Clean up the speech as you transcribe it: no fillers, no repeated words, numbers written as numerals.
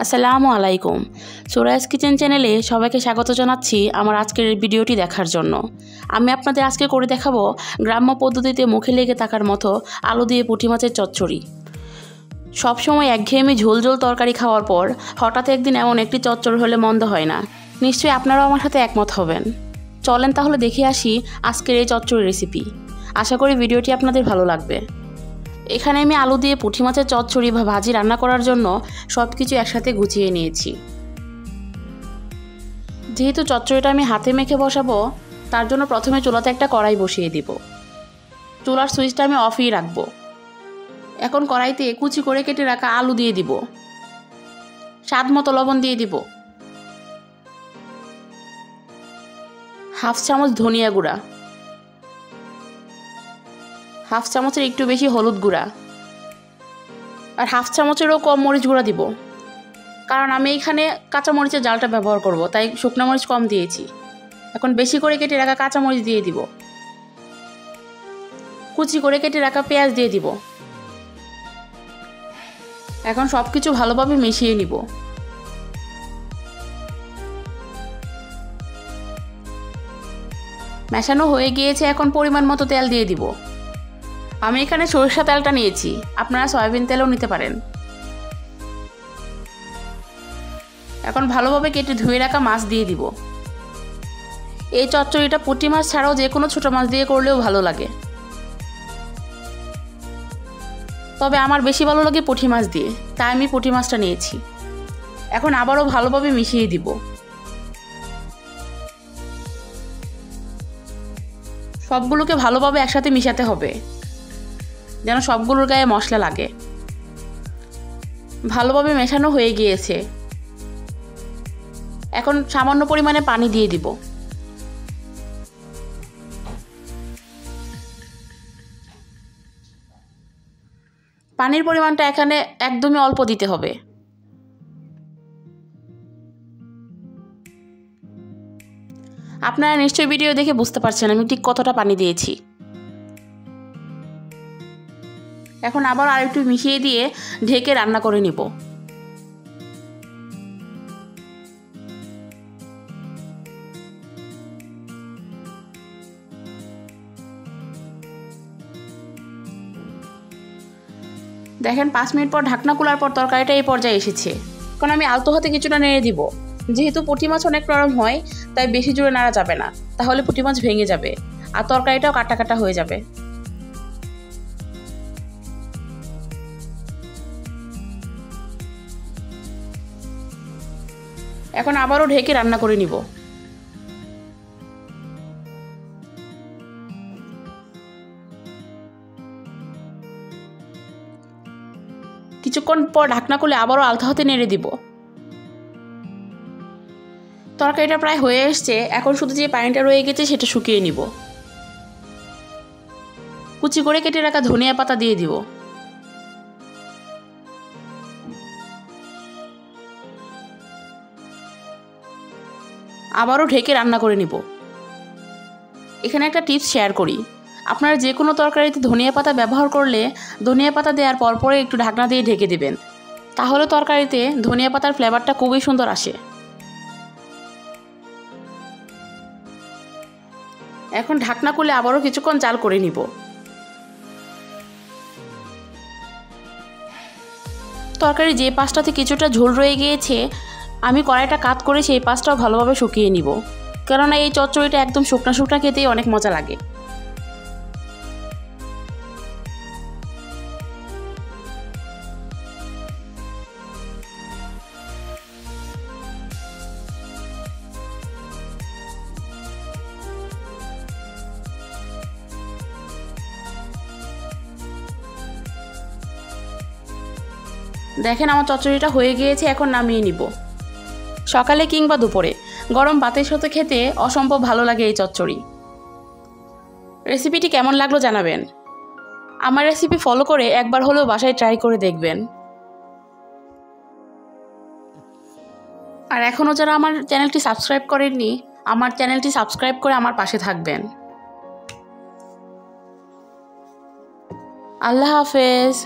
আসসালামু আলাইকুম। সুরাইস কিচেন চ্যানেলে সবাইকে স্বাগত জানাচ্ছি আমার আজকের ভিডিওটি দেখার জন্য। আমি আপনাদের আজকে করে দেখাবো গ্রাম্য পদ্ধতিতে মুখে লেগে থাকার মতো আলু দিয়ে পুঁটি মাছের চচ্চড়ি। সবসময় একঘেয়েমি ঝোল ঝোল তরকারি খাওয়ার পর হঠাৎ একদিন এমন একটি চচ্চড়ি হলে মন্দ হয় না। নিশ্চয়ই আপনারাও আমার সাথে একমত হবেন। চলেন তাহলে দেখে আসি আজকের এই চচ্চড়ি রেসিপি। আশা করি ভিডিওটি আপনাদের ভালো লাগবে। এখানে আমি আলু দিয়ে পুঁটি মাছের চচ্চড়ি বা ভাজি রান্না করার জন্য সব কিছু একসাথে গুছিয়ে নিয়েছি। যেহেতু চচ্চড়িটা আমি হাতে মেখে বসাবো, তার জন্য প্রথমে চুলাতে একটা কড়াই বসিয়ে দিব। চুলার সুইচটা আমি অফই রাখবো। এখন কড়াইতে কুচি করে কেটে রাখা আলু দিয়ে দিব, স্বাদ মতো লবণ দিয়ে দিব, হাফ চামচ ধনিয়া গুঁড়া, হাফ চামচের একটু বেশি হলুদ গুঁড়া আর হাফ চামচেরও কম মরিচ গুঁড়া দিব, কারণ আমি এখানে কাঁচামরিচের জালটা ব্যবহার করব, তাই শুকনো মরিচ কম দিয়েছি। এখন বেশি করে কেটে রাখা কাঁচামরিচ দিয়ে দিব, কুচি করে কেটে রাখা পেঁয়াজ দিয়ে দিব। এখন সব কিছু ভালোভাবে মিশিয়ে নিব। মেশানো হয়ে গিয়েছে, এখন পরিমাণ মতো তেল দিয়ে দিব। আমি এখানে সরিষা তেলটা নিয়েছি, আপনারা সয়াবিন তেলও নিতে পারেন। এখন ভালোভাবে কেটে ধুয়ে রাখা মাছ দিয়ে দিব। এই চচ্চড়িটা পুঁটি মাছ ছাড়াও যে কোনো ছোটো মাছ দিয়ে করলেও ভালো লাগে, তবে আমার বেশি ভালো লাগে পুঁটি মাছ দিয়ে, তাই আমি পুঁটি মাছটা নিয়েছি। এখন আবারও ভালোভাবে মিশিয়ে দিব। সবগুলোকে ভালোভাবে একসাথে মিশাতে হবে, যেন সবগুলোর গায়ে মশলা লাগে। ভালোভাবে মেশানো হয়ে গিয়েছে, এখন সামান্য পরিমাণে পানি দিয়ে দিব। পানির পরিমাণটা এখানে একদমই অল্প দিতে হবে। আপনারা নিশ্চয়ই ভিডিও দেখে বুঝতে পারছেন আমি ঠিক কতটা পানি দিয়েছি। এখন আবার আরেকটু মিশিয়ে দিয়ে ঢেকে রান্না করে নিব। দেখেন 5 মিনিট পর ঢাকনা খোলার পর তরকারিটা এই পর্যায়ে এসেছে। এখন আমি আলতো হাতে কিছুটা নেড়ে দিব। যেহেতু পুঁটি মাছ অনেক নরম হয়, তাই বেশি জোরে নাড়া যাবে না, তাহলে পুঁটি মাছ ভেঙে যাবে আর তরকারিটাও কাটা কাটা হয়ে যাবে। এখন আবারও ঢেকে রান্না করে নিব। কিছুক্ষণ পর ঢাকনা খুলে আবারও আলতো হাতে নেড়ে দিব। তরকারিটা প্রায় হয়ে এসছে, এখন শুধু যে পানিটা রয়ে গেছে সেটা শুকিয়ে নিব। কুচি করে কেটে রাখা ধনিয়া পাতা দিয়ে দিব। আবারও ঢেকে রান্না করে নিব। এখানে একটা টিপস শেয়ার করি, আপনারা যে কোনো তরকারিতে ধনিয়া পাতা ব্যবহার করলে ধনিয়া পাতা দেওয়ার পরপরে একটু ঢাকনা দিয়ে ঢেকে দেবেন, তাহলে তরকারিতে ধনিয়া পাতার ফ্লেভারটা খুবই সুন্দর আসে। এখন ঢাকনা খুলে আবারও কিছুক্ষণ জাল করে নিব। তরকারি যে পাশটাতে কিছুটা ঝোল রয়ে গিয়েছে, আমি কড়াইটা কাত করে সেই পাশটাও ভালোভাবে শুকিয়ে নিব, কেননা এই চচ্চড়িটা একদম শুকনা শুকনা খেতেই অনেক মজা লাগে। দেখেন আমার চচ্চড়িটা হয়ে গিয়েছে, এখন নামিয়ে নিব। সকালে কিংবা দুপুরে গরম ভাতের সাথে খেতে অসম্ভব ভালো লাগে এই চচ্চড়ি। রেসিপিটি কেমন লাগলো জানাবেন। আমার রেসিপি ফলো করে একবার হলেও বাসায় ট্রাই করে দেখবেন। আর এখনও যারা আমার চ্যানেলটি সাবস্ক্রাইব করেননি, আমার চ্যানেলটি সাবস্ক্রাইব করে আমার পাশে থাকবেন। আল্লাহ হাফেজ।